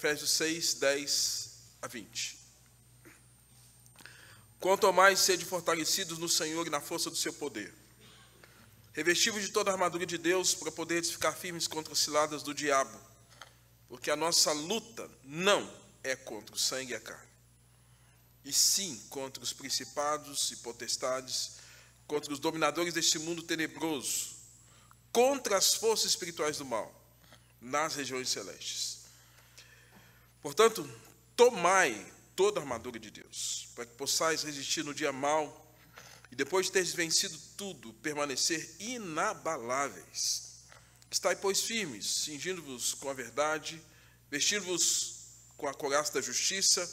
Efésios 6, 10 a 20. Quanto ao mais sede fortalecidos no Senhor e na força do seu poder, revestivos de toda a armadura de Deus, para poderes ficar firmes contra as ciladas do diabo, porque a nossa luta não é contra o sangue e a carne, e sim contra os principados e potestades, contra os dominadores deste mundo tenebroso, contra as forças espirituais do mal, nas regiões celestes. Portanto, tomai toda a armadura de Deus, para que possais resistir no dia mau, e depois de teres vencido tudo, permanecer inabaláveis. Estai, pois, firmes, cingindo-vos com a verdade, vestindo-vos com a couraça da justiça,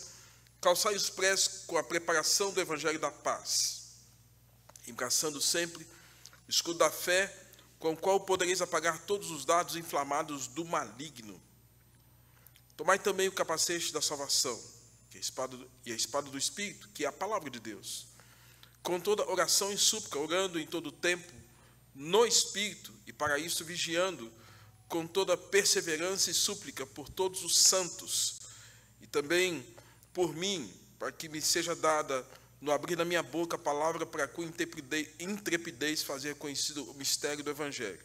calçai os pés com a preparação do evangelho da paz, embraçando sempre o escudo da fé, com o qual podereis apagar todos os dardos inflamados do maligno. Tomai também o capacete da salvação, que é a espada do Espírito, que é a palavra de Deus, com toda oração e súplica, orando em todo o tempo, no Espírito, e para isso vigiando, com toda perseverança e súplica por todos os santos, e também por mim, para que me seja dada, no abrir da minha boca, a palavra para com intrepidez fazer conhecido o mistério do Evangelho,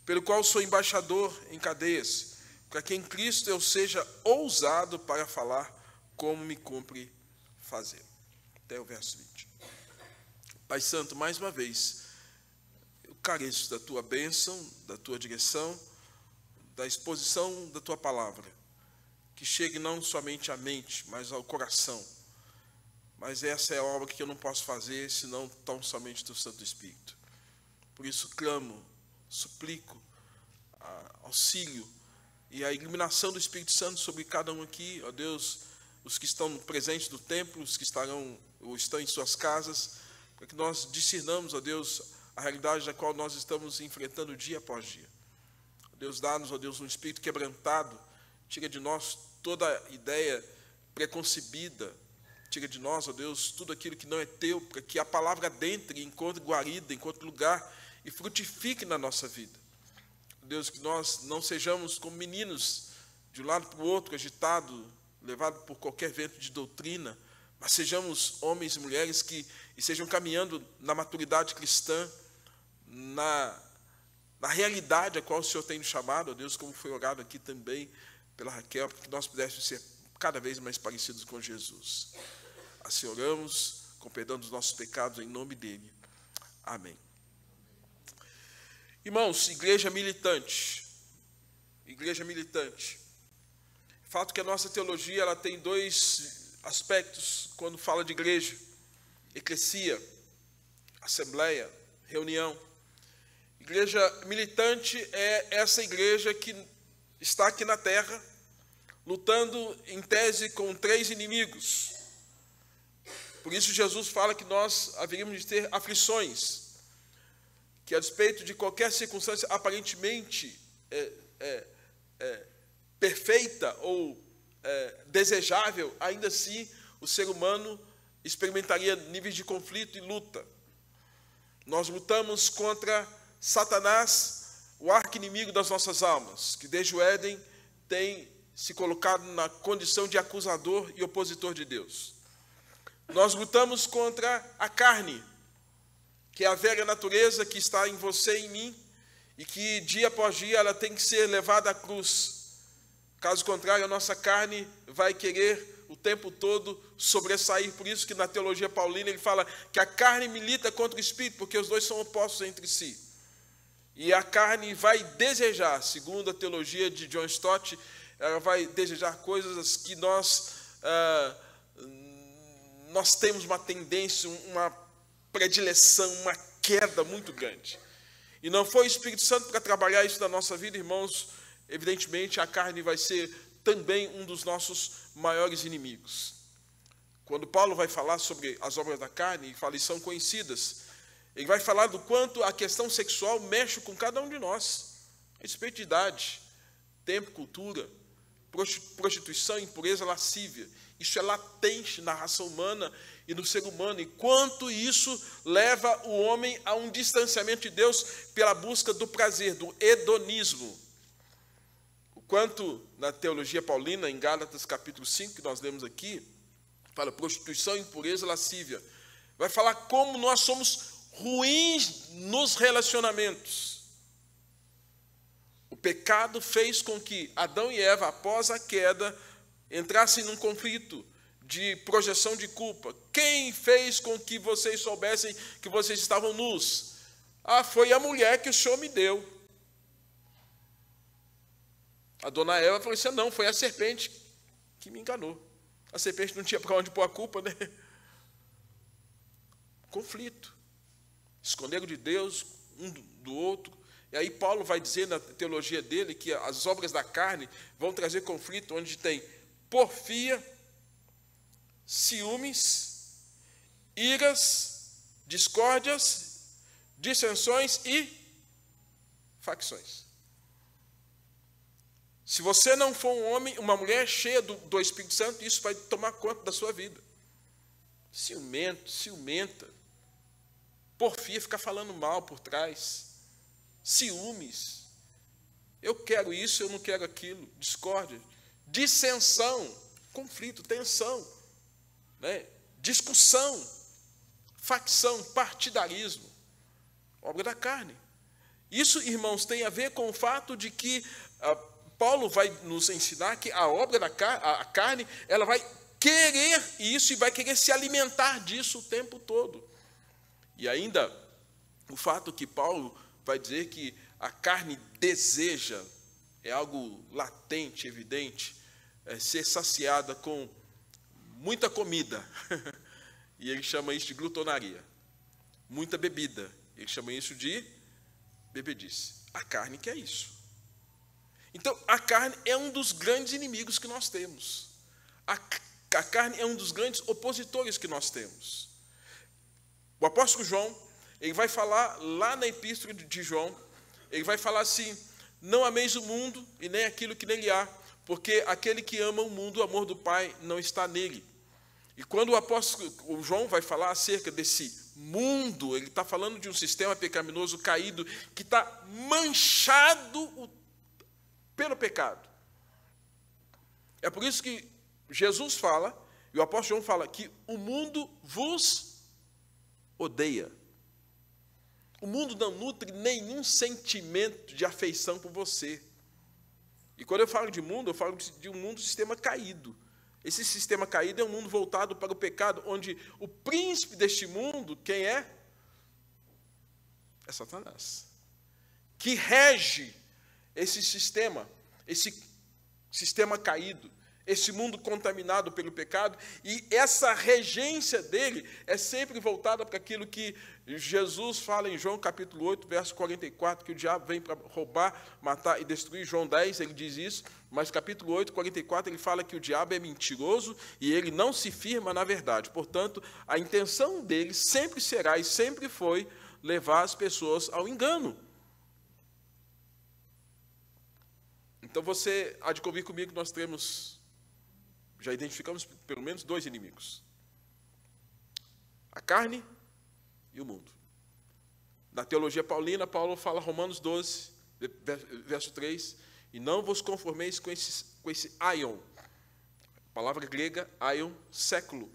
pelo qual sou embaixador em cadeias, para que em Cristo eu seja ousado para falar como me cumpre fazer. Até o verso 20. Pai Santo, mais uma vez, eu careço da Tua bênção, da Tua direção, da exposição da Tua palavra, que chegue não somente à mente, mas ao coração. Mas essa é a obra que eu não posso fazer, senão tão somente do Santo Espírito. Por isso clamo, suplico auxílio e a iluminação do Espírito Santo sobre cada um aqui, ó Deus, os que estão presentes no templo, os que estarão ou estão em suas casas, para que nós discernamos, ó Deus, a realidade da qual nós estamos enfrentando dia após dia. Ó Deus, dá-nos, ó Deus, um espírito quebrantado, tira de nós toda ideia preconcebida, tira de nós, ó Deus, tudo aquilo que não é teu, para que a palavra adentre, encontre guarida, encontre lugar e frutifique na nossa vida. Deus, que nós não sejamos como meninos, de um lado para o outro, agitado, levado por qualquer vento de doutrina, mas sejamos homens e mulheres que estejam caminhando na maturidade cristã, na realidade a qual o Senhor tem nos chamado, ó Deus, como foi orado aqui também pela Raquel, para que nós pudéssemos ser cada vez mais parecidos com Jesus. Assim oramos, com perdão dos nossos pecados, em nome dele. Amém. Irmãos, igreja militante. Igreja militante. Fato que a nossa teologia ela tem dois aspectos quando fala de igreja: eclesia, assembleia, reunião. Igreja militante é essa igreja que está aqui na terra, lutando em tese com 3 inimigos. Por isso Jesus fala que nós haveríamos de ter aflições, que a despeito de qualquer circunstância aparentemente perfeita ou desejável, ainda assim o ser humano experimentaria níveis de conflito e luta. Nós lutamos contra Satanás, o arqui-inimigo das nossas almas, que desde o Éden tem se colocado na condição de acusador e opositor de Deus. Nós lutamos contra a carne, que é a velha natureza que está em você e em mim, e que dia após dia ela tem que ser levada à cruz. Caso contrário, a nossa carne vai querer o tempo todo sobressair. Por isso que na teologia paulina ele fala que a carne milita contra o espírito, porque os dois são opostos entre si. E a carne vai desejar, segundo a teologia de John Stott, ela vai desejar coisas que nós temos uma tendência, uma predileção, uma queda muito grande. E não foi o Espírito Santo para trabalhar isso na nossa vida, irmãos. Evidentemente, a carne vai ser também um dos nossos maiores inimigos. Quando Paulo vai falar sobre as obras da carne, e fala, e são conhecidas, ele vai falar do quanto a questão sexual mexe com cada um de nós, a respeito de idade, tempo, cultura, prostituição, impureza, lascívia. Isso é latente na raça humana e no ser humano, e quanto isso leva o homem a um distanciamento de Deus pela busca do prazer, do hedonismo. O quanto na teologia paulina, em Gálatas capítulo 5, que nós lemos aqui, fala prostituição, impureza, lascívia. Vai falar como nós somos ruins nos relacionamentos. O pecado fez com que Adão e Eva, após a queda, entrassem num conflito de projeção de culpa. Quem fez com que vocês soubessem que vocês estavam nus? Foi a mulher que o Senhor me deu. A dona Eva falou assim, não, foi a serpente que me enganou. A serpente não tinha para onde pôr a culpa, né? Conflito. Esconderam de Deus, um do outro. E aí Paulo vai dizer na teologia dele que as obras da carne vão trazer conflito, onde tem porfia, ciúmes, iras, discórdias, dissensões e facções. Se você não for um homem, uma mulher cheia do Espírito Santo, isso vai tomar conta da sua vida. Ciumento, ciumenta, porfia, ficar falando mal por trás, ciúmes, eu quero isso, eu não quero aquilo, discórdia, dissensão, conflito, tensão, né? Discussão, facção, partidarismo, obra da carne. Isso, irmãos, tem a ver com o fato de que Paulo vai nos ensinar que a obra da carne, ela vai querer isso e vai querer se alimentar disso o tempo todo. E ainda o fato que Paulo vai dizer que a carne deseja, é algo latente, evidente, ser saciada com muita comida. E ele chama isso de glutonaria. Muita bebida. Ele chama isso de bebedice. A carne quer isso. Então, a carne é um dos grandes inimigos que nós temos. A carne é um dos grandes opositores que nós temos. O apóstolo João, ele vai falar lá na epístola de João, ele vai falar assim, não ameis o mundo e nem aquilo que nele há, porque aquele que ama o mundo, o amor do Pai não está nele. E quando o João vai falar acerca desse mundo, ele está falando de um sistema pecaminoso caído, que está manchado pelo pecado. É por isso que Jesus fala, e o apóstolo João fala, que o mundo vos odeia. O mundo não nutre nenhum sentimento de afeição por você. E quando eu falo de mundo, eu falo de um mundo, sistema caído. Esse sistema caído é um mundo voltado para o pecado, onde o príncipe deste mundo, quem é? É Satanás. Que rege esse sistema caído, esse mundo contaminado pelo pecado, e essa regência dele é sempre voltada para aquilo que Jesus fala em João capítulo 8, verso 44, que o diabo vem para roubar, matar e destruir. João 10, ele diz isso, mas capítulo 8, 44, ele fala que o diabo é mentiroso e ele não se firma na verdade. Portanto, a intenção dele sempre será e sempre foi levar as pessoas ao engano. Então você há de convir comigo que nós já identificamos pelo menos dois inimigos. A carne e o mundo. Na teologia paulina, Paulo fala Romanos 12, verso 3, e não vos conformeis com esse aion, palavra grega, aion, século,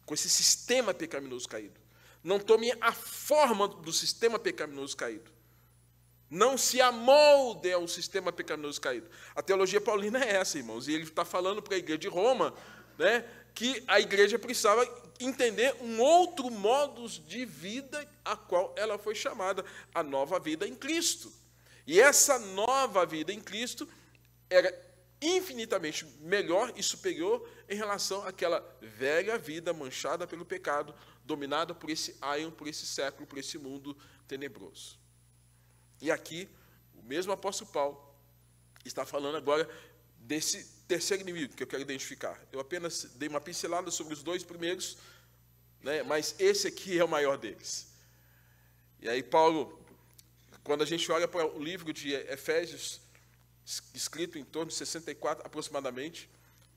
com esse sistema pecaminoso caído. Não tome a forma do sistema pecaminoso caído. Não se amolde ao sistema pecaminoso caído. A teologia paulina é essa, irmãos. E ele está falando para a igreja de Roma, né, que a igreja precisava entender um outro modo de vida a qual ela foi chamada, a nova vida em Cristo. E essa nova vida em Cristo era infinitamente melhor e superior em relação àquela velha vida manchada pelo pecado, dominada por esse aion, por esse século, por esse mundo tenebroso. E aqui, o mesmo apóstolo Paulo está falando agora desse terceiro inimigo que eu quero identificar. Eu apenas dei uma pincelada sobre os dois primeiros, né, mas esse aqui é o maior deles. E aí Paulo, quando a gente olha para o livro de Efésios, escrito em torno de 64 aproximadamente,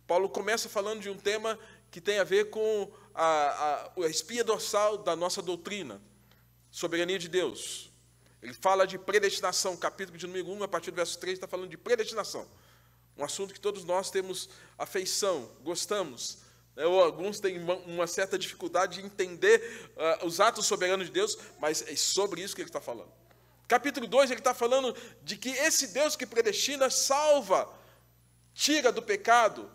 Paulo começa falando de um tema que tem a ver com a espinha dorsal da nossa doutrina, soberania de Deus. Ele fala de predestinação, capítulo de número 1, a partir do verso 3, está falando de predestinação. Um assunto que todos nós temos afeição, gostamos. Ou alguns têm uma certa dificuldade de entender os atos soberanos de Deus, mas é sobre isso que ele está falando. Capítulo 2, ele está falando de que esse Deus que predestina salva, tira do pecado,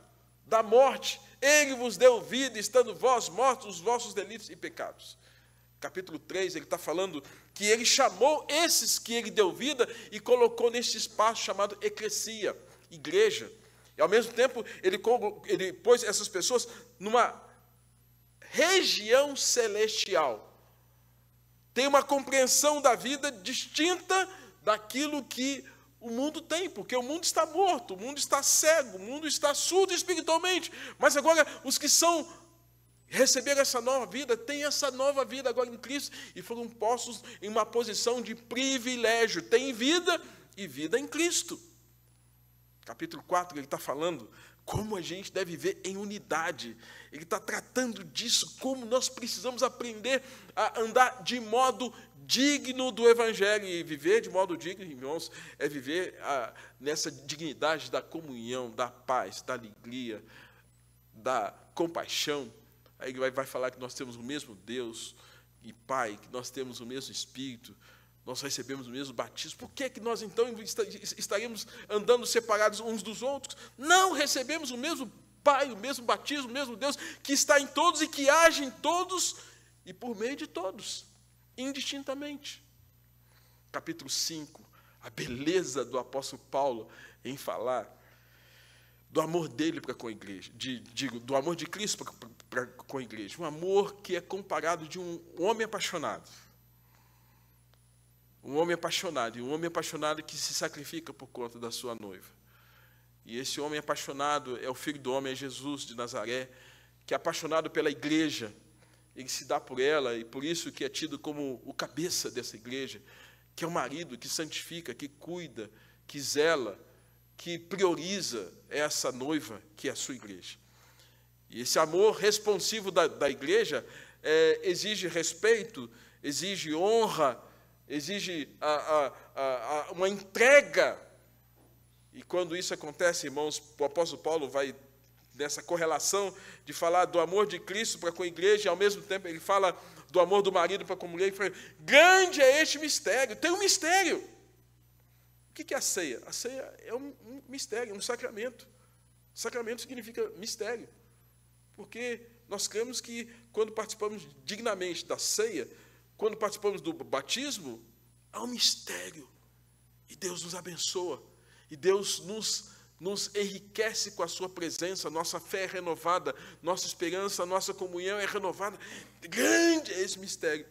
da morte. Ele vos deu vida, estando vós mortos os vossos delitos e pecados. Capítulo 3, ele está falando que ele chamou esses que ele deu vida e colocou neste espaço chamado eclesia, igreja. E, ao mesmo tempo, ele pôs essas pessoas numa região celestial. Tem uma compreensão da vida distinta daquilo que o mundo tem, porque o mundo está morto, o mundo está cego, o mundo está surdo espiritualmente. Mas agora, os que receberam essa nova vida, têm essa nova vida agora em Cristo e foram postos em uma posição de privilégio. Têm vida e vida em Cristo. Capítulo 4, ele está falando como a gente deve viver em unidade. Ele está tratando disso, como nós precisamos aprender a andar de modo digno do Evangelho. E viver de modo digno, irmãos, é viver nessa dignidade da comunhão, da paz, da alegria, da compaixão. Aí ele vai falar que nós temos o mesmo Deus e Pai, que nós temos o mesmo Espírito, nós recebemos o mesmo batismo. Por que nós, então, estaríamos andando separados uns dos outros? Não, recebemos o mesmo Pai, o mesmo batismo, o mesmo Deus, que está em todos e que age em todos e por meio de todos, indistintamente. Capítulo 5, a beleza do apóstolo Paulo em falar do amor dele para com a igreja, do amor de Cristo para com a igreja. Um amor que é comparado de um homem apaixonado. Um homem apaixonado, e um homem apaixonado que se sacrifica por conta da sua noiva. E esse homem apaixonado é o Filho do homem, é Jesus de Nazaré, que é apaixonado pela igreja. Ele se dá por ela, e por isso que é tido como o cabeça dessa igreja, que é o marido que santifica, que cuida, que zela, que prioriza essa noiva, que é a sua igreja. E esse amor responsivo da igreja exige respeito, exige honra, exige uma entrega. E quando isso acontece, irmãos, o apóstolo Paulo vai nessa correlação de falar do amor de Cristo para com a igreja, e ao mesmo tempo ele fala do amor do marido para com a mulher, e fala, grande é este mistério, tem um mistério. O que é a ceia? A ceia é um mistério, um sacramento. Sacramento significa mistério, porque nós cremos que quando participamos dignamente da ceia, quando participamos do batismo, há um mistério, e Deus nos abençoa, e Deus nos enriquece com a sua presença, nossa fé é renovada, nossa esperança, nossa comunhão é renovada. Grande é esse mistério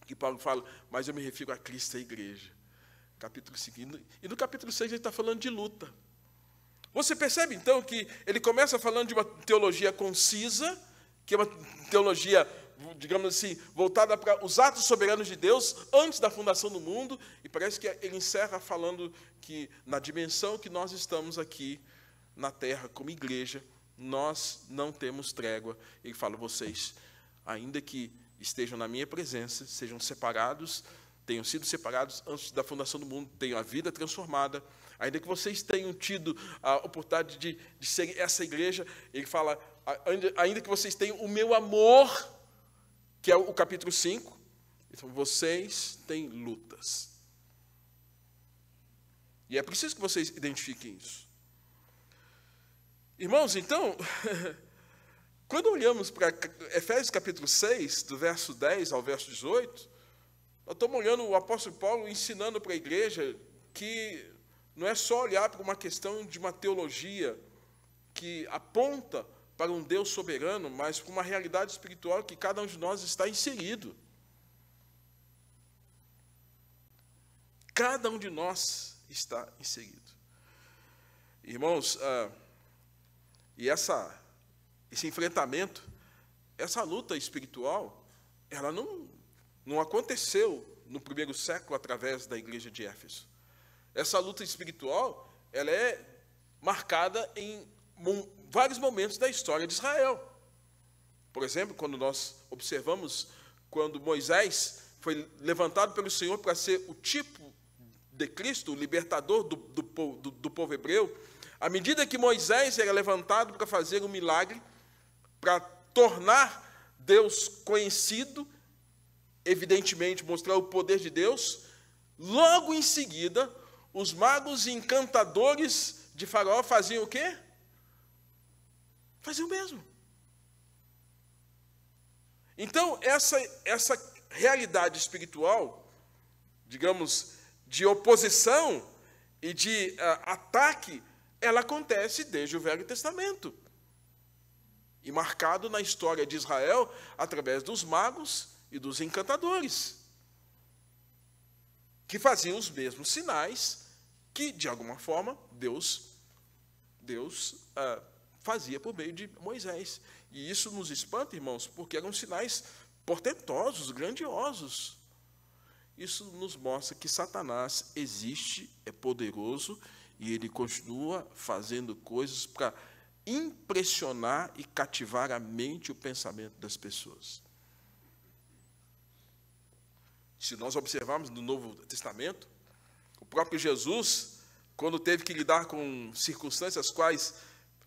que Paulo fala, mas eu me refiro a Cristo e a igreja. Capítulo 5. E no capítulo 6 ele está falando de luta. Você percebe, então, que ele começa falando de uma teologia concisa, que é uma teologia, digamos assim, voltada para os atos soberanos de Deus antes da fundação do mundo, e parece que ele encerra falando que na dimensão que nós estamos aqui na terra como igreja, nós não temos trégua. Ele fala, vocês, ainda que estejam na minha presença, sejam separados, tenham sido separados antes da fundação do mundo, tenham a vida transformada, ainda que vocês tenham tido a oportunidade de ser essa igreja, ele fala, ainda que vocês tenham o meu amor, que é o capítulo 5, então vocês têm lutas. E é preciso que vocês identifiquem isso. Irmãos, então, quando olhamos para Efésios capítulo 6, do verso 10 ao verso 18, nós estamos olhando o apóstolo Paulo ensinando para a igreja que não é só olhar para uma questão de uma teologia que aponta para um Deus soberano, mas para uma realidade espiritual que cada um de nós está inserido. Cada um de nós está inserido. Irmãos, e esse enfrentamento, essa luta espiritual, ela não aconteceu no primeiro século através da igreja de Éfeso. Essa luta espiritual, ela é marcada em vários momentos da história de Israel. Por exemplo, quando nós observamos quando Moisés foi levantado pelo Senhor para ser o tipo de Cristo, o libertador do povo hebreu, à medida que Moisés era levantado para fazer um milagre, para tornar Deus conhecido, evidentemente mostrar o poder de Deus, logo em seguida, os magos e encantadores de Faraó faziam o quê? Faziam o mesmo. Então, essa realidade espiritual, digamos, de oposição e de ataque, ela acontece desde o Velho Testamento. E marcado na história de Israel através dos magos e dos encantadores, que faziam os mesmos sinais que, de alguma forma, Deus fazia por meio de Moisés. E isso nos espanta, irmãos, porque eram sinais portentosos, grandiosos. Isso nos mostra que Satanás existe, é poderoso, e ele continua fazendo coisas para impressionar e cativar a mente e o pensamento das pessoas. Se nós observarmos no Novo Testamento, o próprio Jesus, quando teve que lidar com circunstâncias quais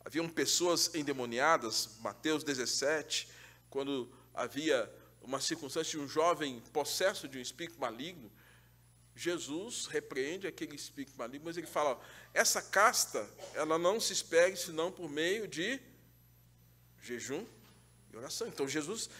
haviam pessoas endemoniadas, Mateus 17, quando havia uma circunstância de um jovem possesso de um espírito maligno, Jesus repreende aquele espírito maligno, mas ele fala, essa casta, ela não se espere senão por meio de jejum e oração. Então, Jesus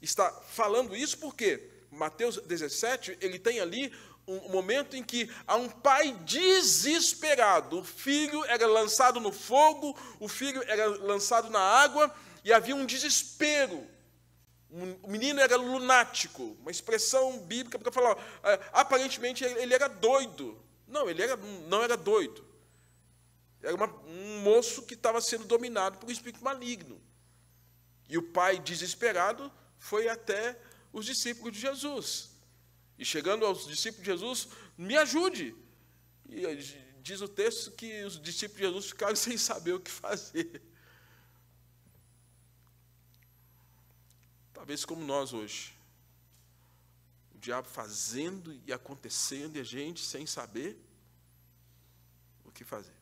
está falando isso porque Mateus 17, ele tem ali um momento em que há um pai desesperado. O filho era lançado no fogo, o filho era lançado na água, e havia um desespero. O menino era lunático, uma expressão bíblica para falar, aparentemente ele era doido. Não, não era doido. Era um moço que estava sendo dominado por um espírito maligno. E o pai, desesperado, foi até os discípulos de Jesus. E chegando aos discípulos de Jesus, me ajude. E diz o texto que os discípulos de Jesus ficaram sem saber o que fazer. Talvez como nós hoje. O diabo fazendo e acontecendo e a gente sem saber o que fazer.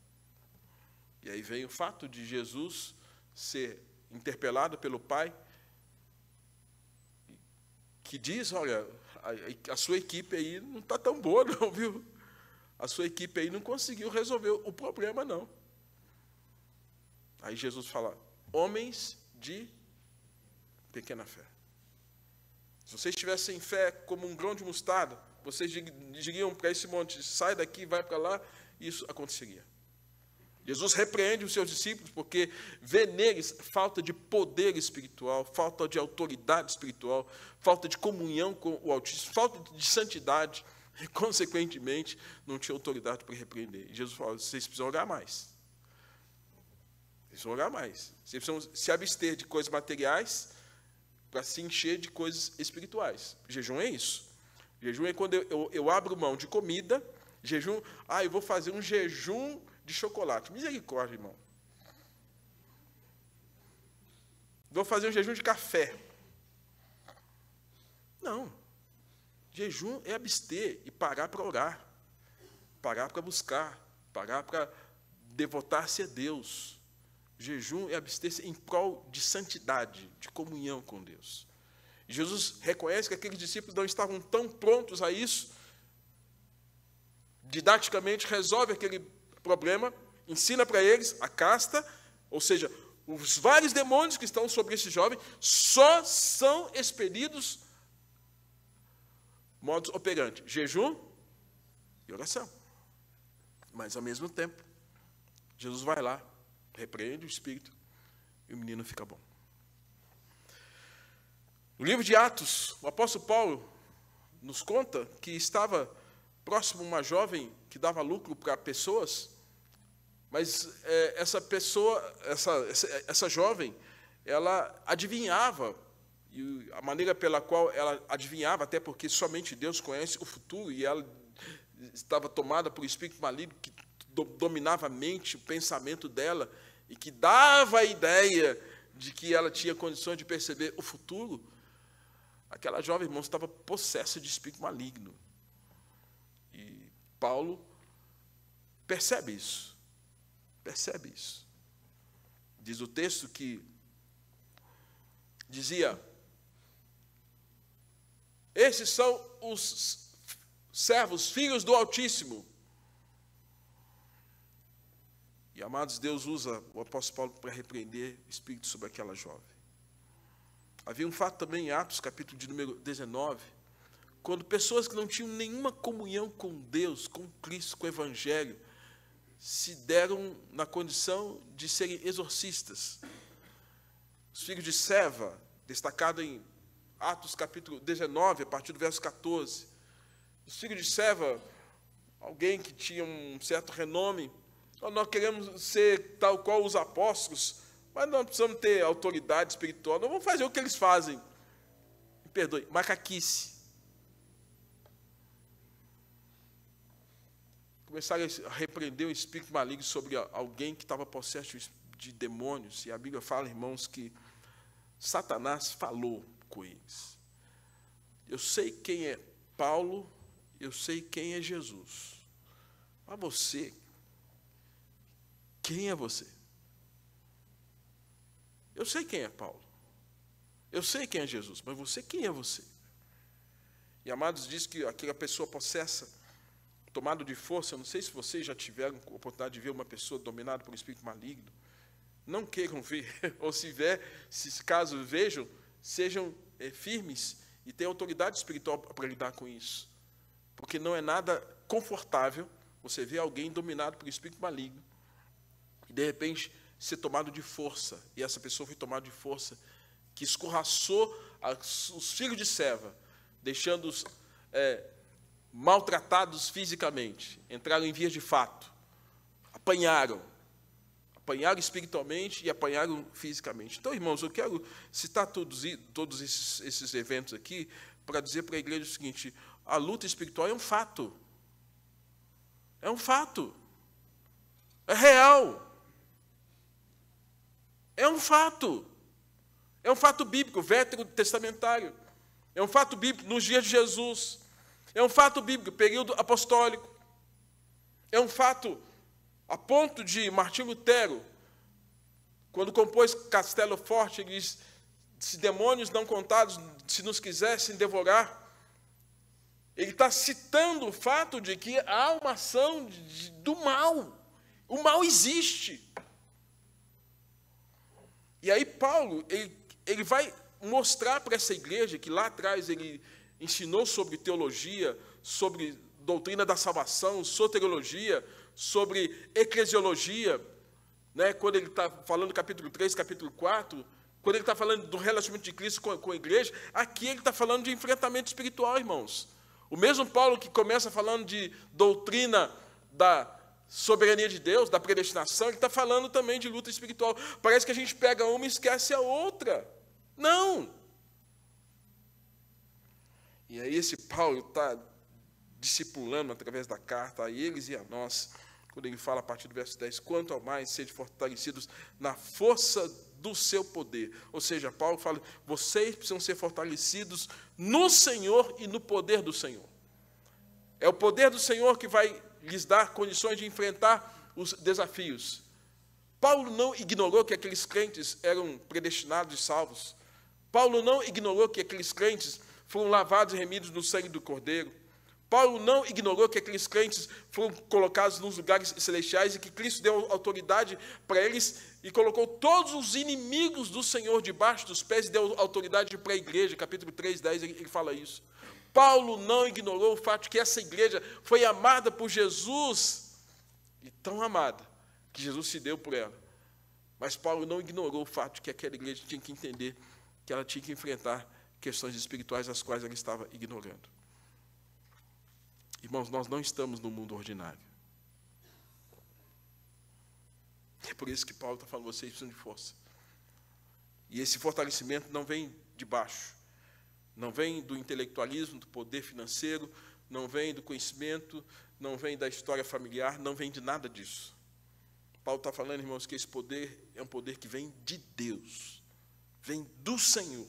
E aí vem o fato de Jesus ser interpelado pelo Pai, que diz, olha, a sua equipe aí não está tão boa não, viu? A sua equipe aí não conseguiu resolver o problema, não. Aí Jesus fala, homens de pequena fé. Se vocês tivessem fé como um grão de mostarda, vocês diriam para esse monte, sai daqui, vai para lá, e isso aconteceria. Jesus repreende os seus discípulos porque vê neles falta de poder espiritual, falta de autoridade espiritual, falta de comunhão com o Altíssimo, falta de santidade, e, consequentemente, não tinha autoridade para repreender. E Jesus fala, vocês precisam orar mais. Vocês precisam orar mais. Vocês precisam se abster de coisas materiais para se encher de coisas espirituais. Jejum é isso. Jejum é quando eu abro mão de comida, jejum, eu vou fazer um jejum de chocolate. Misericórdia, irmão. Vou fazer um jejum de café. Não. Jejum é abster e parar para orar. Parar para buscar. Parar para devotar-se a Deus. Jejum é abster-se em prol de santidade, de comunhão com Deus. E Jesus reconhece que aqueles discípulos não estavam tão prontos a isso. Didaticamente resolve aquele problema, ensina para eles a casta, ou seja, os vários demônios que estão sobre esse jovem só são expelidos modus operandi, jejum e oração. Mas, ao mesmo tempo, Jesus vai lá, repreende o espírito e o menino fica bom. No livro de Atos, o apóstolo Paulo nos conta que estava próximo uma jovem que dava lucro para pessoas, mas essa jovem, ela adivinhava, e a maneira pela qual ela adivinhava, até porque somente Deus conhece o futuro, e ela estava tomada por um espírito maligno que dominava a mente, o pensamento dela, e que dava a ideia de que ela tinha condições de perceber o futuro. Aquela jovem, irmãos, estava possessa de espírito maligno. E Paulo percebe isso. Percebe isso. Diz o texto que dizia: esses são os servos, filhos do Altíssimo. E, amados, Deus usa o apóstolo Paulo para repreender o espírito sobre aquela jovem. Havia um fato também em Atos, capítulo de número 19, quando pessoas que não tinham nenhuma comunhão com Deus, com Cristo, com o Evangelho, se deram na condição de serem exorcistas. Os filhos de Seva, destacado em Atos capítulo 19, a partir do verso 14. Os filhos de Seva, alguém que tinha um certo renome, nós queremos ser tal qual os apóstolos, mas nós precisamos ter autoridade espiritual, não vamos fazer o que eles fazem. Me perdoe, macaquice. Começaram a repreender o espírito maligno sobre alguém que estava possesso de demônios. E a Bíblia fala, irmãos, que Satanás falou com eles. Eu sei quem é Paulo, eu sei quem é Jesus. Mas você, quem é você? Eu sei quem é Paulo. Eu sei quem é Jesus, mas você, quem é você? E, amados, diz que aquela pessoa possessa, tomado de força, eu não sei se vocês já tiveram a oportunidade de ver uma pessoa dominada por um espírito maligno. Não queiram ver, ou se caso vejam, sejam firmes e tenham autoridade espiritual para lidar com isso. Porque não é nada confortável você ver alguém dominado por um espírito maligno e, de repente, ser tomado de força. E essa pessoa foi tomada de força, que escorraçou os filhos de Seva, deixando-os maltratados fisicamente, entraram em vias de fato, apanharam espiritualmente e apanharam fisicamente. Então, irmãos, eu quero citar todos esses eventos aqui para dizer para a igreja o seguinte: a luta espiritual é um fato, é real, é um fato bíblico, veterotestamentário, é um fato bíblico nos dias de Jesus, é um fato bíblico, período apostólico. É um fato a ponto de Martim Lutero, quando compôs Castelo Forte, ele diz: se demônios não contados, se nos quisessem devorar, ele está citando o fato de que há uma ação do mal. O mal existe. E aí Paulo, ele vai mostrar para essa igreja que lá atrás ele ensinou sobre teologia, sobre doutrina da salvação, soteriologia, sobre eclesiologia, né? Quando ele está falando do capítulo 3, capítulo 4, quando ele está falando do relacionamento de Cristo com a igreja, aqui ele está falando de enfrentamento espiritual, irmãos. O mesmo Paulo que começa falando de doutrina da soberania de Deus, da predestinação, ele está falando também de luta espiritual. Parece que a gente pega uma e esquece a outra. Não! E aí esse Paulo está discipulando através da carta a eles e a nós, quando ele fala a partir do verso 10, quanto ao mais sede fortalecidos na força do seu poder. Ou seja, Paulo fala, vocês precisam ser fortalecidos no Senhor e no poder do Senhor. É o poder do Senhor que vai lhes dar condições de enfrentar os desafios. Paulo não ignorou que aqueles crentes eram predestinados e salvos. Paulo não ignorou que aqueles crentes foram lavados e remidos no sangue do Cordeiro. Paulo não ignorou que aqueles crentes foram colocados nos lugares celestiais e que Cristo deu autoridade para eles e colocou todos os inimigos do Senhor debaixo dos pés e deu autoridade para a igreja. Capítulo 3, 10, ele fala isso. Paulo não ignorou o fato de que essa igreja foi amada por Jesus, e tão amada que Jesus se deu por ela. Mas Paulo não ignorou o fato de que aquela igreja tinha que entender que ela tinha que enfrentar questões espirituais as quais ela estava ignorando. Irmãos, nós não estamos no mundo ordinário. É por isso que Paulo está falando, vocês precisam de força. E esse fortalecimento não vem de baixo. Não vem do intelectualismo, do poder financeiro, não vem do conhecimento, não vem da história familiar, não vem de nada disso. Paulo está falando, irmãos, que esse poder é um poder que vem de Deus, vem do Senhor.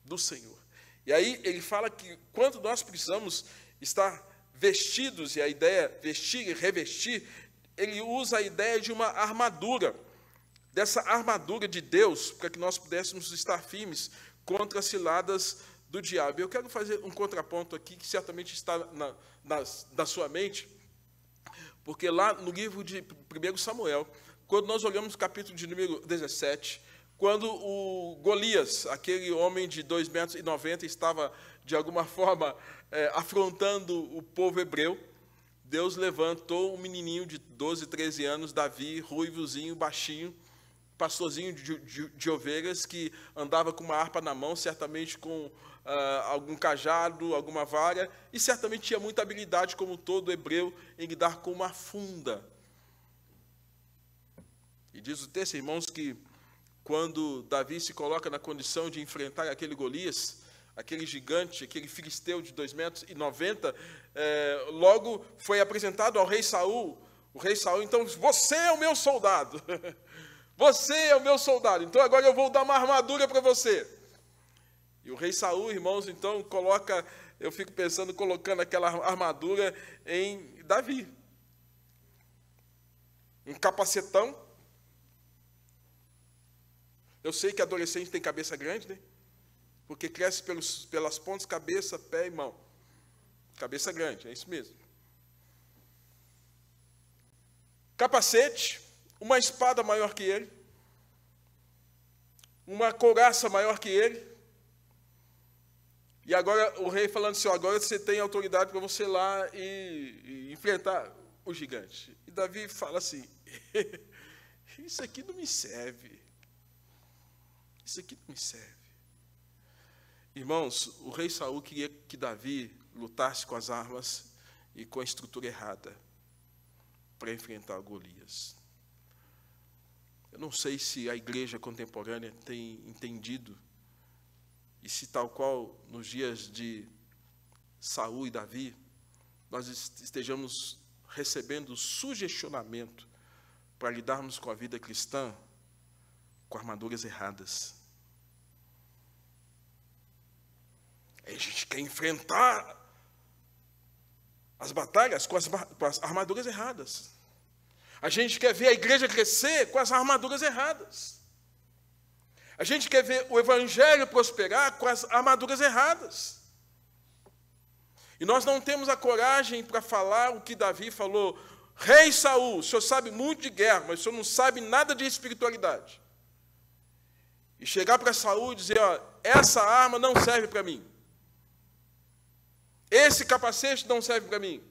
Do Senhor. E aí ele fala que quando nós precisamos estar vestidos, e a ideia vestir e revestir, ele usa a ideia de uma armadura, dessa armadura de Deus, para que nós pudéssemos estar firmes contra as ciladas do diabo. Eu quero fazer um contraponto aqui, que certamente está na sua mente, porque lá no livro de 1 Samuel, quando nós olhamos o capítulo de número 17, quando o Golias, aquele homem de 2,90 metros, estava, de alguma forma, afrontando o povo hebreu, Deus levantou um menininho de 12, 13 anos, Davi, ruivozinho, baixinho, pastorzinho de ovelhas, que andava com uma harpa na mão, certamente com algum cajado, alguma vara, e certamente tinha muita habilidade, como todo hebreu, em lidar com uma funda. E diz o texto, irmãos, que quando Davi se coloca na condição de enfrentar aquele Golias, aquele gigante, aquele filisteu de 2,90 metros, logo foi apresentado ao rei Saul. O rei Saul, então, você é o meu soldado. Você é o meu soldado, então agora eu vou dar uma armadura para você. E o rei Saul, irmãos, então coloca, eu fico pensando, colocando aquela armadura em Davi. Um capacetão. Eu sei que adolescente tem cabeça grande, né? Porque cresce pelas pontas, cabeça, pé e mão. Cabeça grande, é isso mesmo. Capacete, uma espada maior que ele, uma couraça maior que ele, e agora o rei falando assim, agora você tem autoridade para você ir lá e enfrentar o gigante. E Davi fala assim, isso aqui não me serve. Isso aqui não me serve. Irmãos, o rei Saul queria que Davi lutasse com as armas e com a estrutura errada para enfrentar Golias. Eu não sei se a igreja contemporânea tem entendido, e se tal qual nos dias de Saul e Davi, nós estejamos recebendo sugestionamento para lidarmos com a vida cristã com armaduras erradas. A gente quer enfrentar as batalhas com as armaduras erradas. A gente quer ver a igreja crescer com as armaduras erradas. A gente quer ver o evangelho prosperar com as armaduras erradas. E nós não temos a coragem para falar o que Davi falou. Rei Saul, o senhor sabe muito de guerra, mas o senhor não sabe nada de espiritualidade. E chegar para Saul e dizer, essa arma não serve para mim. Esse capacete não serve para mim.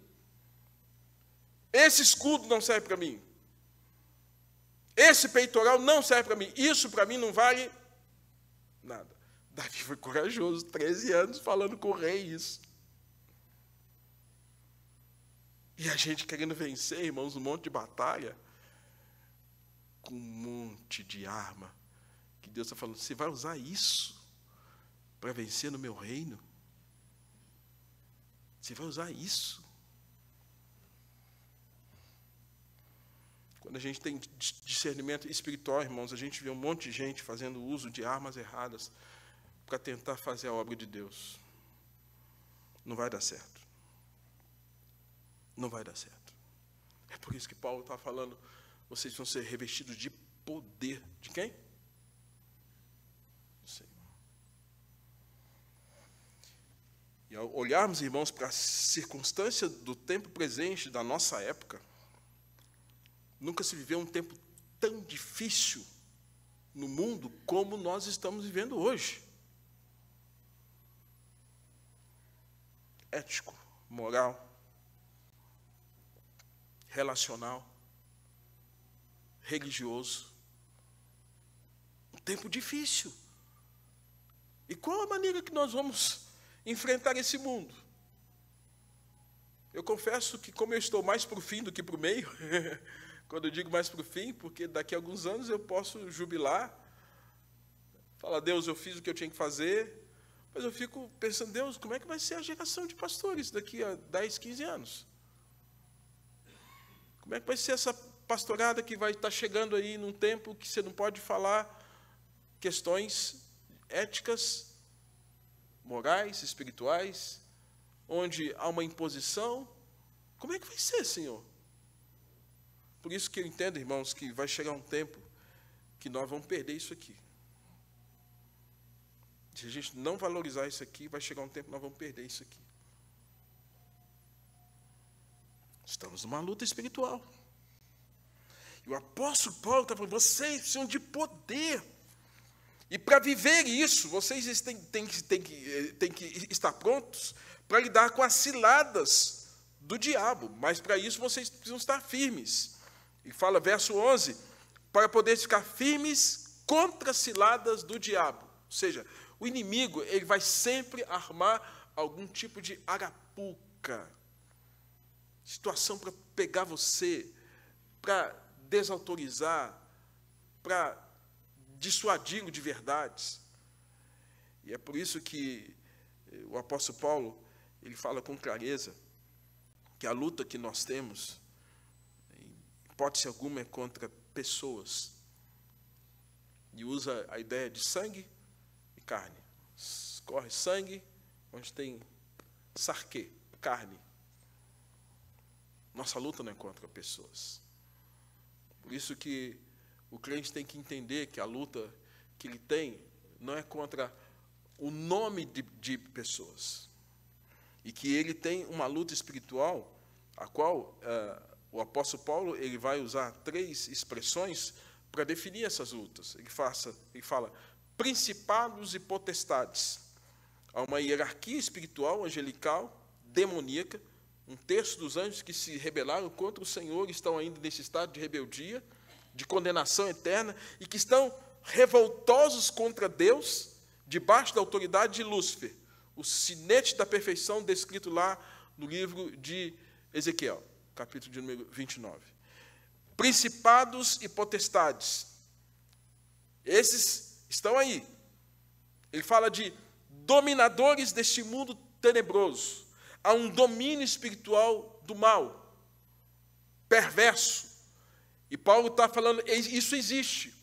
Esse escudo não serve para mim. Esse peitoral não serve para mim. Isso para mim não vale nada. Davi foi corajoso, 13 anos falando com o rei isso. E a gente querendo vencer, irmãos, um monte de batalha, com um monte de arma, que Deus está falando, você vai usar isso para vencer no meu reino? Você vai usar isso? Quando a gente tem discernimento espiritual, irmãos, a gente vê um monte de gente fazendo uso de armas erradas para tentar fazer a obra de Deus. Não vai dar certo. Não vai dar certo. É por isso que Paulo está falando, vocês vão ser revestidos de poder. De quem? Do Senhor. E ao olharmos, irmãos, para a circunstância do tempo presente, da nossa época, nunca se viveu um tempo tão difícil no mundo como nós estamos vivendo hoje. Ético, moral, relacional, religioso. Um tempo difícil. E qual a maneira que nós vamos enfrentar esse mundo? Eu confesso que, como eu estou mais para o fim do que para o meio, quando eu digo mais para o fim, porque daqui a alguns anos eu posso jubilar, falar, Deus, eu fiz o que eu tinha que fazer, mas eu fico pensando, Deus, como é que vai ser a geração de pastores daqui a 10, 15 anos? Como é que vai ser essa pastorada que vai estar chegando aí num tempo que você não pode falar questões éticas, morais, espirituais, onde há uma imposição. Como é que vai ser, Senhor? Por isso que eu entendo, irmãos, que vai chegar um tempo que nós vamos perder isso aqui. Se a gente não valorizar isso aqui, vai chegar um tempo que nós vamos perder isso aqui. Estamos numa luta espiritual. E o apóstolo Paulo está falando, vocês precisam de poder. E para viver isso, vocês têm que estar prontos para lidar com as ciladas do diabo. Mas para isso vocês precisam estar firmes. E fala, verso 11, para poder ficar firmes contra as ciladas do diabo. Ou seja, o inimigo ele vai sempre armar algum tipo de arapuca. Situação para pegar você, para desautorizar, para dissuadi-lo de verdades. E é por isso que o apóstolo Paulo, ele fala com clareza que a luta que nós temos, em hipótese alguma, é contra pessoas. E usa a ideia de sangue e carne. Corre sangue, onde tem sarquê, carne. Nossa luta não é contra pessoas. Por isso que o crente tem que entender que a luta que ele tem não é contra o nome de pessoas. E que ele tem uma luta espiritual, a qual o apóstolo Paulo ele vai usar 3 expressões para definir essas lutas. Ele fala principados e potestades. Há uma hierarquia espiritual, angelical, demoníaca. Um terço dos anjos que se rebelaram contra o Senhor estão ainda nesse estado de rebeldia, de condenação eterna, e que estão revoltosos contra Deus, debaixo da autoridade de Lúcifer, o sinete da perfeição descrito lá no livro de Ezequiel, capítulo de número 29. Principados e potestades. Esses estão aí. Ele fala de dominadores deste mundo tenebroso. Há um domínio espiritual do mal, perverso. E Paulo está falando, isso existe.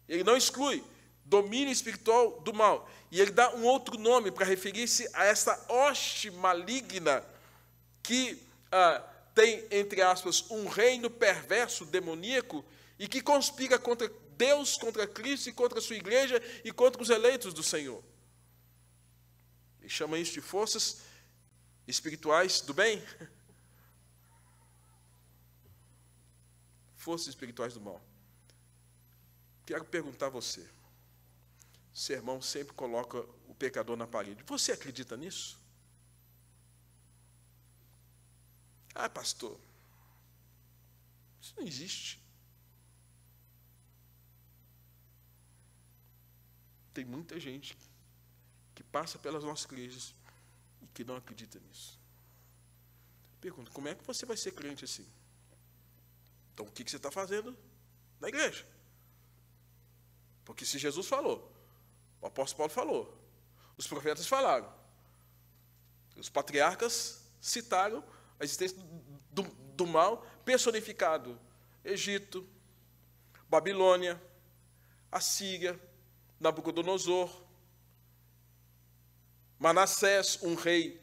Ele não exclui domínio espiritual do mal. E ele dá um outro nome para referir-se a essa hoste maligna que tem, entre aspas, um reino perverso, demoníaco, e que conspira contra Deus, contra Cristo e contra a sua igreja e contra os eleitos do Senhor. Ele chama isso de forças espirituais do bem? Forças espirituais do mal. Quero perguntar a você. O sermão sempre coloca o pecador na parede. Você acredita nisso? Ah, pastor, isso não existe. Tem muita gente que passa pelas nossas igrejas e que não acredita nisso. Pergunta, como é que você vai ser crente assim? Então, o que você está fazendo na igreja? Porque se Jesus falou, o apóstolo Paulo falou, os profetas falaram, os patriarcas citaram a existência do mal personificado. Egito, Babilônia, Assíria, Nabucodonosor, Manassés, um rei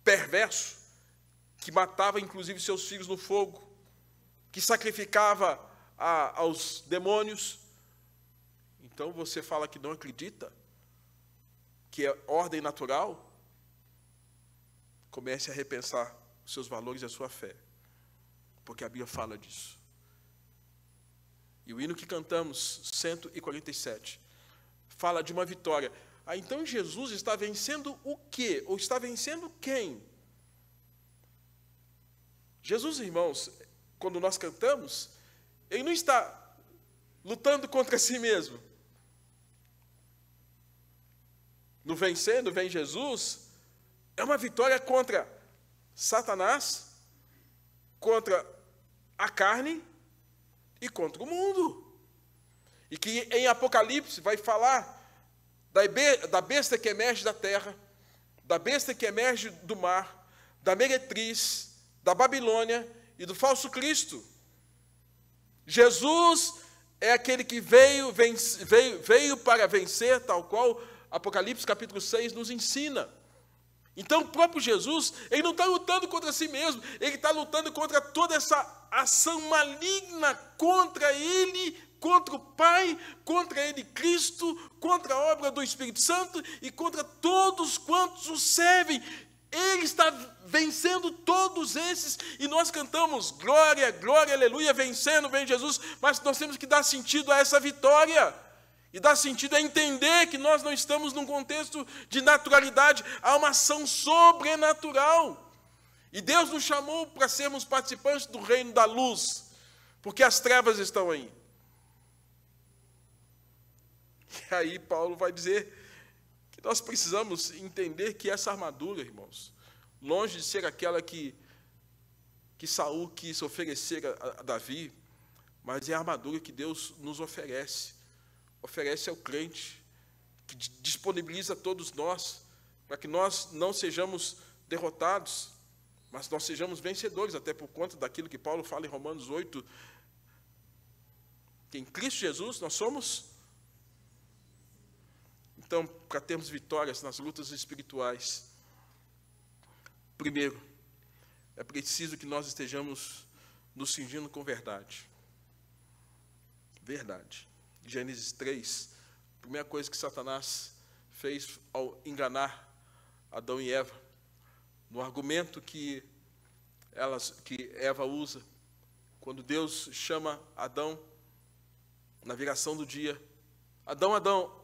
perverso, que matava inclusive seus filhos no fogo, que sacrificava aos demônios. Então você fala que não acredita, que é ordem natural? Comece a repensar os seus valores e a sua fé, porque a Bíblia fala disso. E o hino que cantamos, 147, fala de uma vitória. Então Jesus está vencendo o quê? Ou está vencendo quem? Jesus, irmãos, quando nós cantamos, ele não está lutando contra si mesmo. No vencendo, vem Jesus, é uma vitória contra Satanás, contra a carne e contra o mundo. E que em Apocalipse vai falar da besta que emerge da terra, da besta que emerge do mar, da meretriz, da Babilônia e do falso Cristo. Jesus é aquele que veio para vencer, tal qual Apocalipse capítulo 6 nos ensina. Então, o próprio Jesus, ele não está lutando contra si mesmo, ele está lutando contra toda essa ação maligna contra ele, contra o Pai, contra ele, Cristo, contra a obra do Espírito Santo e contra todos quantos o servem. Ele está vencendo todos esses, e nós cantamos glória, glória, aleluia, vencendo, vem Jesus, mas nós temos que dar sentido a essa vitória. E dá sentido a entender que nós não estamos num contexto de naturalidade, há uma ação sobrenatural. E Deus nos chamou para sermos participantes do reino da luz, porque as trevas estão aí. E aí Paulo vai dizer que nós precisamos entender que essa armadura, irmãos, longe de ser aquela que Saul quis oferecer a Davi, mas é a armadura que Deus nos oferece ao crente, que disponibiliza a todos nós, para que nós não sejamos derrotados, mas nós sejamos vencedores, até por conta daquilo que Paulo fala em Romanos 8, que em Cristo Jesus nós somos. Então, para termos vitórias nas lutas espirituais, primeiro, é preciso que nós estejamos nos cingindo com verdade. Verdade. Gênesis 3, a primeira coisa que Satanás fez ao enganar Adão e Eva, no argumento que Eva usa, quando Deus chama Adão, na viração do dia, Adão, Adão,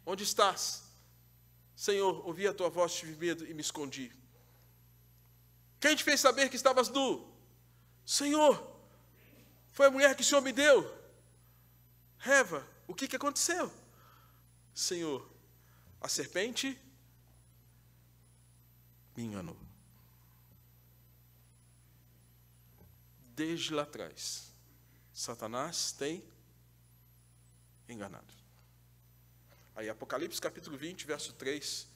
onde estás? Senhor, ouvi a tua voz, tive medo e me escondi. Quem te fez saber que estavas nu? Senhor, foi a mulher que o Senhor me deu. Eva, o que aconteceu? Senhor, a serpente me enganou. Desde lá atrás, Satanás tem enganado. Aí Apocalipse capítulo 20, verso 3,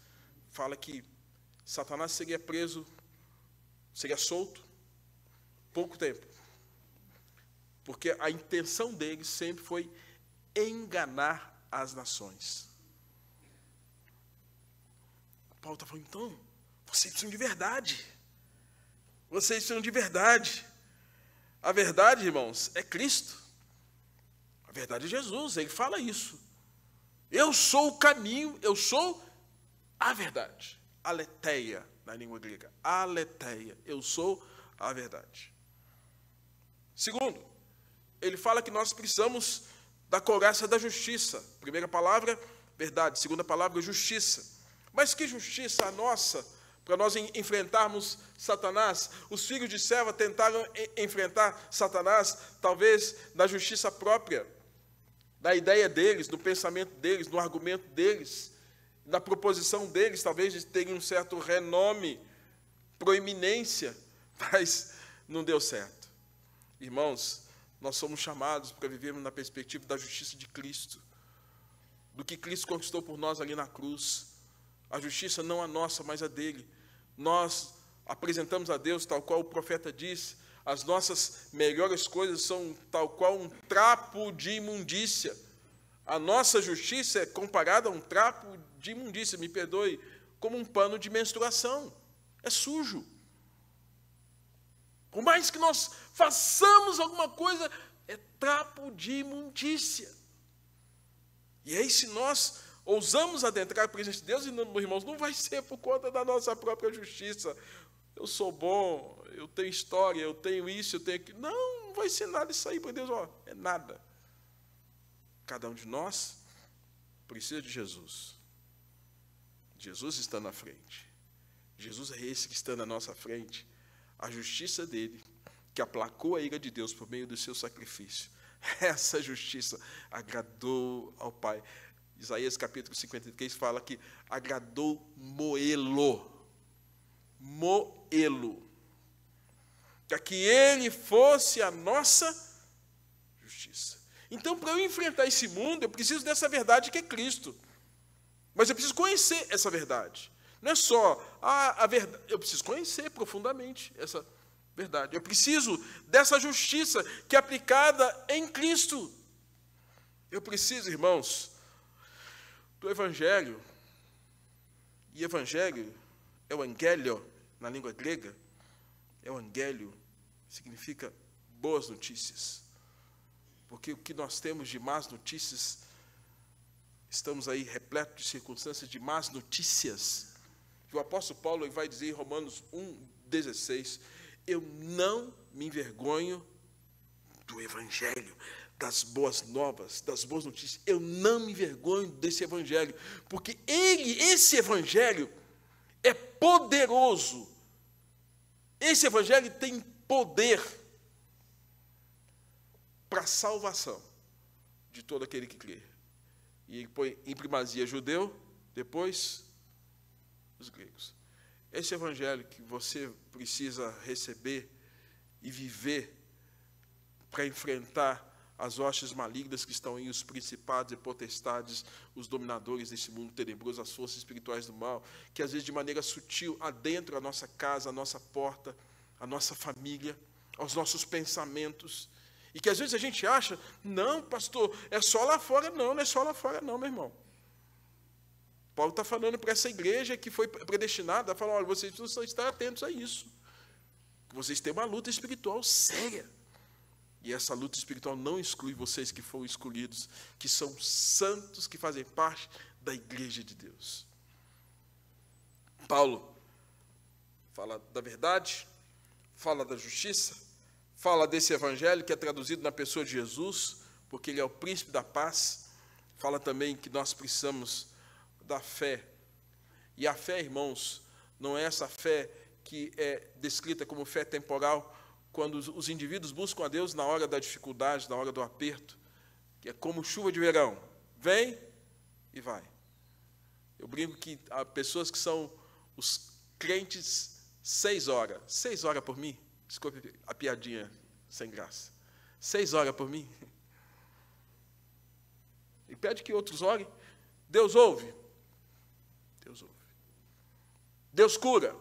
fala que Satanás seria preso, seria solto, pouco tempo. Porque a intenção dele sempre foi enganar as nações. Paulo está falando, então, vocês precisam de verdade. Vocês precisam de verdade. A verdade, irmãos, é Cristo. A verdade é Jesus, ele fala isso. Eu sou o caminho, eu sou a verdade. Aletheia, na língua grega. Aletheia, eu sou a verdade. Segundo, ele fala que nós precisamos da couraça da justiça. Primeira palavra, verdade. Segunda palavra, justiça. Mas que justiça a nossa, para nós enfrentarmos Satanás? Os filhos de Seva tentaram enfrentar Satanás, talvez na justiça própria, na ideia deles, no pensamento deles, no argumento deles, na proposição deles, talvez de terem um certo renome, proeminência, mas não deu certo. Irmãos, nós somos chamados para vivermos na perspectiva da justiça de Cristo, do que Cristo conquistou por nós ali na cruz. A justiça não a nossa, mas a dele. Nós apresentamos a Deus, tal qual o profeta disse, as nossas melhores coisas são tal qual um trapo de imundícia. A nossa justiça é comparada a um trapo de imundícia, me perdoe, como um pano de menstruação. É sujo. Por mais que nós façamos alguma coisa, é trapo de imundícia. E aí, se nós ousamos adentrar a presença de Deus, irmãos, não vai ser por conta da nossa própria justiça. Eu sou bom, eu tenho história, eu tenho isso, eu tenho aquilo. Não vai ser nada isso aí, para Deus, é nada. Cada um de nós precisa de Jesus. Jesus está na frente. Jesus é esse que está na nossa frente. A justiça dele, que aplacou a ira de Deus por meio do seu sacrifício. Essa justiça agradou ao Pai. Isaías capítulo 53 fala que agradou Moê-lo. Moê-lo. Para que ele fosse a nossa justiça. Então, para eu enfrentar esse mundo, eu preciso dessa verdade que é Cristo. Mas eu preciso conhecer essa verdade. Não é só a verdade, eu preciso conhecer profundamente essa verdade. Eu preciso dessa justiça que é aplicada em Cristo. Eu preciso, irmãos, do Evangelho. E Evangelho é o Angélio, na língua grega. Evangelho significa boas notícias. Porque o que nós temos de más notícias, estamos aí repletos de circunstâncias de más notícias. E o apóstolo Paulo vai dizer em Romanos 1,16, eu não me envergonho do Evangelho, das boas novas, das boas notícias. Eu não me envergonho desse Evangelho, porque esse Evangelho é poderoso. Esse Evangelho tem poder para a salvação de todo aquele que crê. E ele põe em primazia judeu, depois os gregos. Esse Evangelho que você precisa receber e viver para enfrentar as hostes malignas que estão aí, os principados e potestades, os dominadores desse mundo tenebroso, as forças espirituais do mal, que às vezes de maneira sutil adentram a nossa casa, a nossa porta, a nossa família, aos nossos pensamentos, e que às vezes a gente acha, não, pastor, é só lá fora. Não, não é só lá fora não, meu irmão. Paulo está falando para essa igreja que foi predestinada, a falar, olha, vocês precisam estar atentos a isso, que vocês têm uma luta espiritual séria. E essa luta espiritual não exclui vocês que foram escolhidos, que são santos, que fazem parte da igreja de Deus. Paulo fala da verdade, fala da justiça, fala desse evangelho que é traduzido na pessoa de Jesus, porque ele é o príncipe da paz. Fala também que nós precisamos da fé. E a fé, irmãos, não é essa fé que é descrita como fé temporal, quando os indivíduos buscam a Deus na hora da dificuldade, na hora do aperto, que é como chuva de verão, vem e vai. Eu brinco que há pessoas que são os crentes 6 horas. 6 horas por mim? Desculpe a piadinha sem graça. 6 horas por mim? E pede que outros orem. Deus ouve? Deus ouve. Deus cura?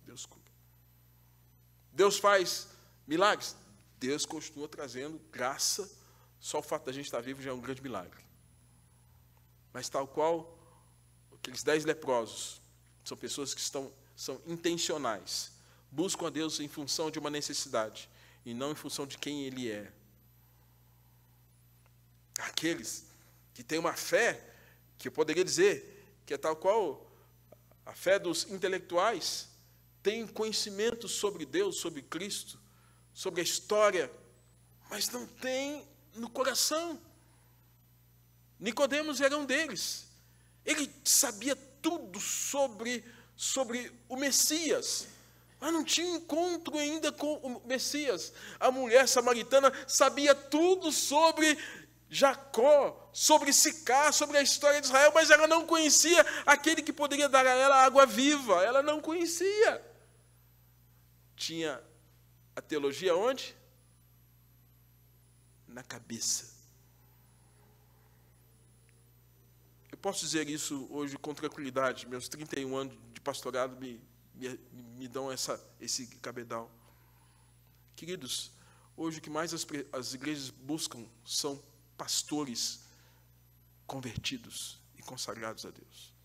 Deus cura. Deus faz milagres? Deus continua trazendo graça. Só o fato da gente estar vivo já é um grande milagre. Mas tal qual aqueles 10 leprosos, são pessoas que são intencionais, buscam a Deus em função de uma necessidade e não em função de quem Ele é. Aqueles que têm uma fé, que eu poderia dizer que é tal qual a fé dos intelectuais, tem conhecimento sobre Deus, sobre Cristo, sobre a história, mas não tem no coração. Nicodemos era um deles. Ele sabia tudo sobre o Messias, mas não tinha encontro ainda com o Messias. A mulher samaritana sabia tudo sobre Jacó, sobre Sicar, sobre a história de Israel, mas ela não conhecia aquele que poderia dar a ela água viva. Ela não conhecia. Tinha a teologia onde? Na cabeça. Eu posso dizer isso hoje com tranquilidade. Meus 31 anos de pastorado me dão esse cabedal. Queridos, hoje o que mais as igrejas buscam são pastores convertidos e consagrados a Deus.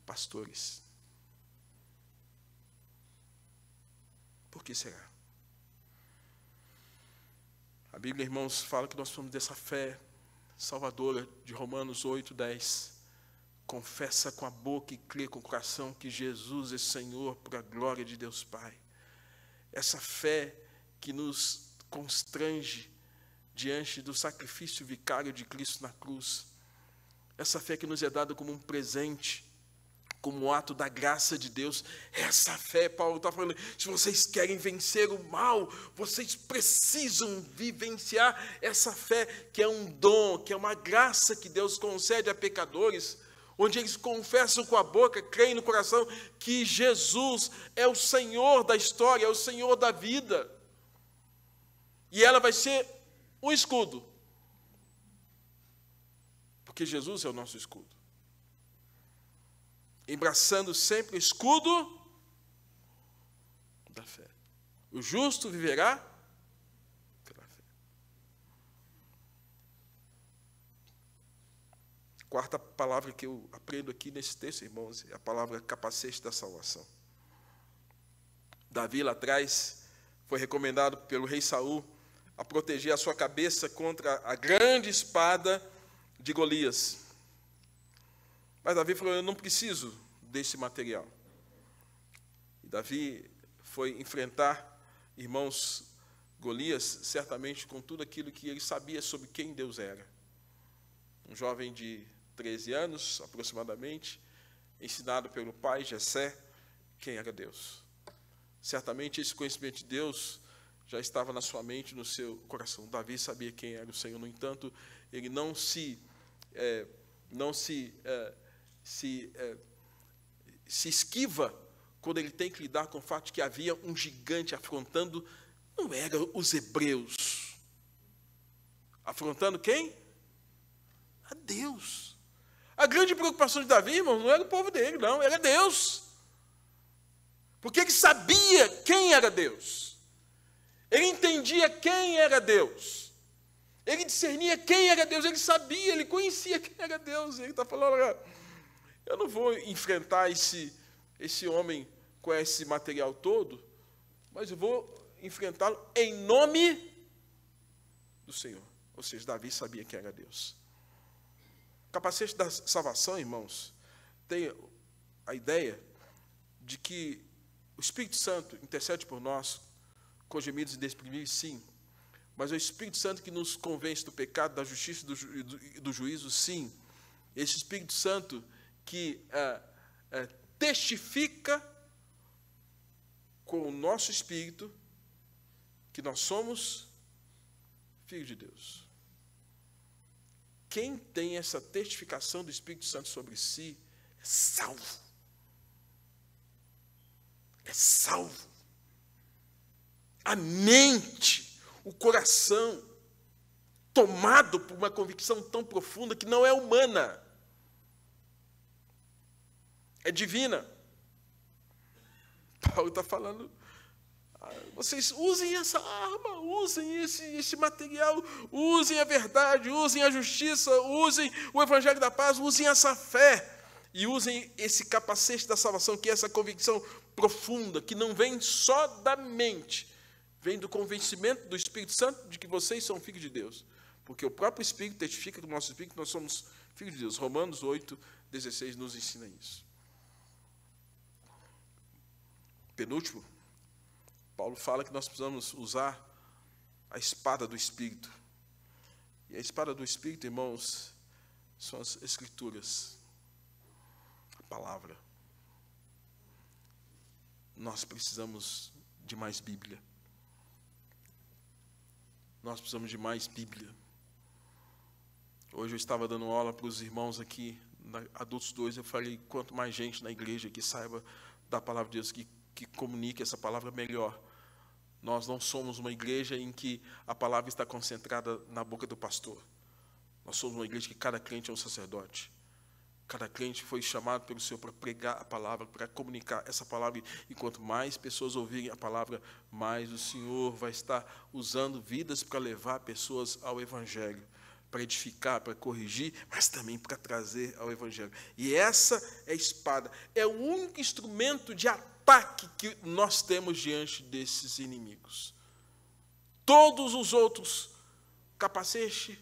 Pastores. Por que será? A Bíblia, irmãos, fala que nós somos dessa fé salvadora de Romanos 8:10. Confessa com a boca e crê com o coração que Jesus é Senhor para a glória de Deus Pai. Essa fé que nos constrange diante do sacrifício vicário de Cristo na cruz. Essa fé que nos é dada como um presente, como um ato da graça de Deus. Essa fé, Paulo está falando, se vocês querem vencer o mal, vocês precisam vivenciar essa fé, que é um dom, que é uma graça que Deus concede a pecadores, onde eles confessam com a boca, creem no coração que Jesus é o Senhor da história, é o Senhor da vida. E ela vai ser um escudo. Porque Jesus é o nosso escudo. Embraçando sempre o escudo da fé. O justo viverá pela fé. quarta palavra que eu aprendo aqui nesse texto, irmãos, é a palavra capacete da salvação. Davi, lá atrás, foi recomendado pelo rei Saul a proteger a sua cabeça contra a grande espada de Golias. Mas Davi falou, eu não preciso desse material. E Davi foi enfrentar, irmãos, Golias, certamente com tudo aquilo que ele sabia sobre quem Deus era. Um jovem de 13 anos, aproximadamente, ensinado pelo pai, Jessé, quem era Deus. Certamente esse conhecimento de Deus já estava na sua mente, no seu coração. Davi sabia quem era o Senhor, no entanto, ele não se esquiva quando ele tem que lidar com o fato de que havia um gigante afrontando, não eram os hebreus. Afrontando quem? A Deus. A grande preocupação de Davi, irmão, não era o povo dele, não, era Deus. Porque ele sabia quem era Deus. Ele entendia quem era Deus. Ele discernia quem era Deus. Ele sabia, ele conhecia quem era Deus. Ele está falando, olha, eu não vou enfrentar esse homem com esse material todo, mas eu vou enfrentá-lo em nome do Senhor. Ou seja, Davi sabia quem era Deus. O capacete da salvação, irmãos, tem a ideia de que o Espírito Santo intercede por nós com gemidos inexprimíveis, sim. Mas é o Espírito Santo que nos convence do pecado, da justiça e do juízo, sim. Esse Espírito Santo que testifica com o nosso espírito que nós somos filhos de Deus. Quem tem essa testificação do Espírito Santo sobre si é salvo. É salvo. A mente, o coração, tomado por uma convicção tão profunda que não é humana, é divina. Paulo está falando, vocês usem essa arma, usem esse material, usem a verdade, usem a justiça, usem o evangelho da paz, usem essa fé. E usem esse capacete da salvação, que é essa convicção profunda, que não vem só da mente, vem do convencimento do Espírito Santo de que vocês são filhos de Deus. Porque o próprio Espírito testifica com o nosso Espírito que nós somos filhos de Deus. Romanos 8:16 nos ensina isso. Penúltimo, Paulo fala que nós precisamos usar a espada do Espírito. E a espada do Espírito, irmãos, são as Escrituras. Palavra. Nós precisamos de mais Bíblia. Nós precisamos de mais Bíblia. Hoje eu estava dando aula para os irmãos aqui, adultos 2, eu falei, quanto mais gente na igreja que saiba da palavra de Deus, que comunique essa palavra melhor. Nós não somos uma igreja em que a palavra está concentrada na boca do pastor. Nós somos uma igreja que cada crente é um sacerdote. Cada crente foi chamado pelo Senhor para pregar a palavra, para comunicar essa palavra. E quanto mais pessoas ouvirem a palavra, mais o Senhor vai estar usando vidas para levar pessoas ao Evangelho, para edificar, para corrigir, mas também para trazer ao Evangelho. E essa é a espada, é o único instrumento de ataque que nós temos diante desses inimigos. Todos os outros, capacete,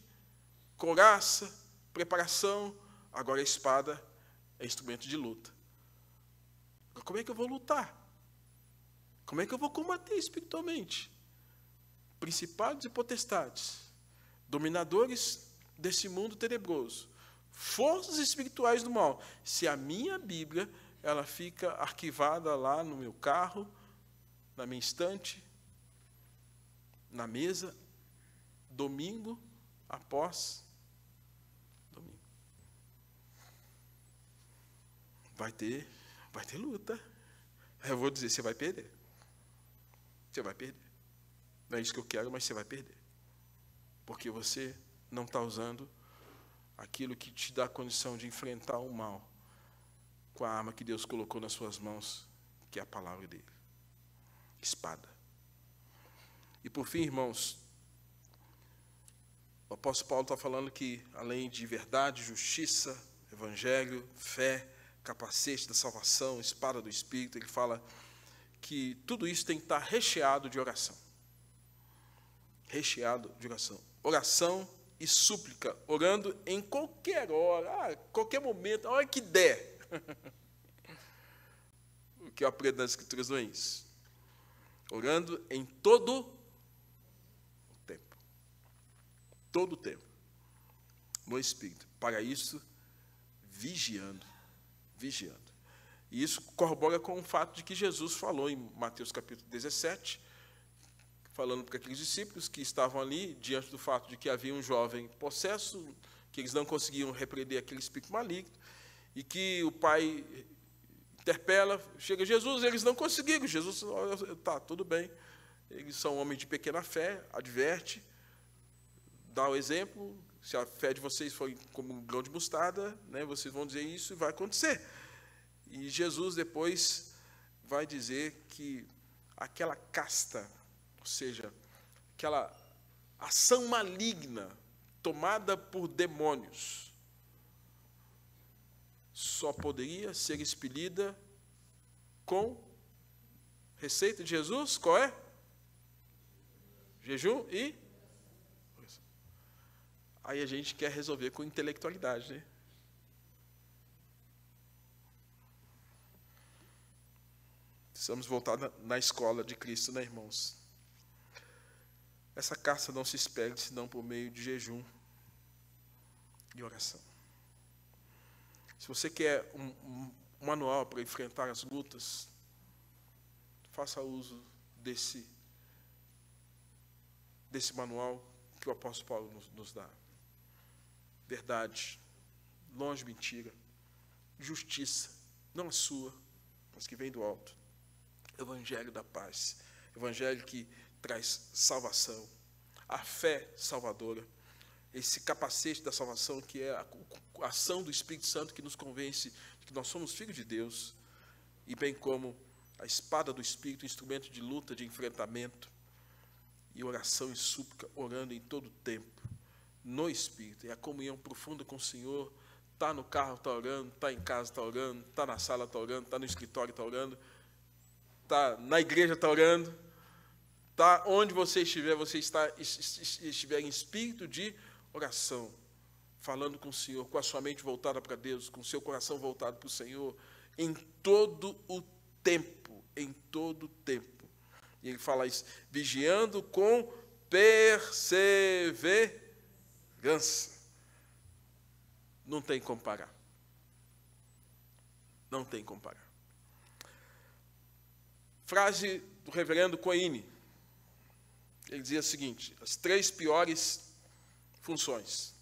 couraça, preparação, agora a espada é instrumento de luta. Como é que eu vou lutar? Como é que eu vou combater espiritualmente? Principados e potestades, dominadores desse mundo tenebroso, forças espirituais do mal. Se a minha Bíblia, ela fica arquivada lá no meu carro, na minha estante, na mesa, domingo após domingo. Vai ter luta. Eu vou dizer, você vai perder. Você vai perder. Não é isso que eu quero, mas você vai perder. Porque você não está usando aquilo que te dá a condição de enfrentar o mal com a arma que Deus colocou nas suas mãos, que é a palavra dele. Espada. E por fim, irmãos, apóstolo Paulo está falando que, além de verdade, justiça, evangelho, fé, capacete da salvação, espada do Espírito, ele fala que tudo isso tem que estar recheado de oração. Recheado de oração. Oração e súplica, orando em qualquer hora, qualquer momento, a hora que der. O que eu aprendo nas Escrituras não é isso. Orando em todo o tempo. Todo o tempo. No Espírito. Para isso, vigiando. Vigiando. E isso corrobora com o fato de que Jesus falou em Mateus capítulo 17, falando para aqueles discípulos que estavam ali, diante do fato de que havia um jovem possesso, que eles não conseguiam repreender aquele espírito maligno, e que o pai interpela, chega Jesus, eles não conseguiram. Jesus, tá, tudo bem, eles são homens de pequena fé, adverte, dá o exemplo, se a fé de vocês for como um grão de mostarda, né, vocês vão dizer isso e vai acontecer. E Jesus depois vai dizer que aquela casta, ou seja, aquela ação maligna tomada por demônios, só poderia ser expelida com receita de Jesus. Qual é? Jejum e... Aí a gente quer resolver com intelectualidade, né? Precisamos voltar na escola de Cristo, né, irmãos? Essa caça não se expele senão por meio de jejum e oração. Se você quer um manual para enfrentar as lutas, faça uso desse manual que o apóstolo Paulo nos dá. Verdade, longe de mentira, justiça, não a sua, mas que vem do alto. Evangelho da paz, evangelho que traz salvação, a fé salvadora, esse capacete da salvação que é a ação do Espírito Santo que nos convence de que nós somos filhos de Deus, e bem como a espada do Espírito, instrumento de luta, de enfrentamento, e oração e súplica, orando em todo o tempo, no Espírito, e a comunhão profunda com o Senhor. Está no carro, está orando, está em casa, está orando, está na sala, está orando, está no escritório, está orando, está na igreja, está orando, está onde você estiver em espírito de oração, falando com o Senhor, com a sua mente voltada para Deus, com o seu coração voltado para o Senhor, em todo o tempo, em todo o tempo. E ele fala isso, vigiando com perseverança. Não tem como parar. Não tem como parar. Frase do reverendo Coine. Ele dizia o seguinte: as 3 piores funções.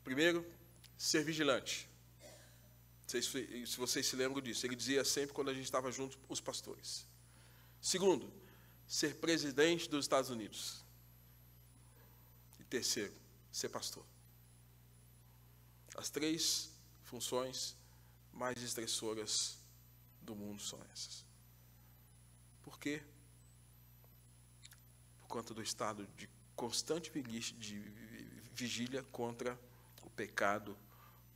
Primeiro, ser vigilante. Não sei se vocês se lembram disso. Ele dizia sempre quando a gente estava junto, os pastores. Segundo, ser presidente dos Estados Unidos. E terceiro, ser pastor. As 3 funções mais estressoras do mundo são essas. Por quê? Por conta do estado de constante vigília contra o pecado,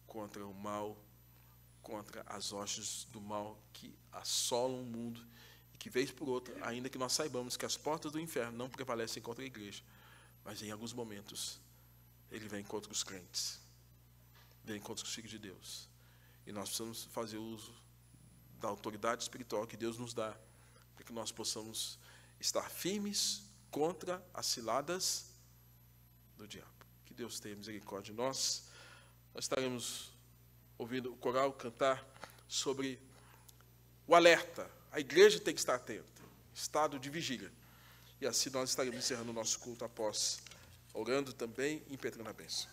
contra o mal, contra as hostes do mal que assolam o mundo e que, vez por outra, ainda que nós saibamos que as portas do inferno não prevalecem contra a igreja, mas em alguns momentos ele vem contra os crentes, vem contra os filhos de Deus. E nós precisamos fazer uso da autoridade espiritual que Deus nos dá, para que nós possamos estar firmes contra as ciladas do diabo. Que Deus tenha misericórdia de nós. Nós estaremos ouvindo o coral cantar sobre o alerta. A igreja tem que estar atenta, estado de vigília. E assim nós estaremos encerrando o nosso culto após, orando também e impetrando a bênção.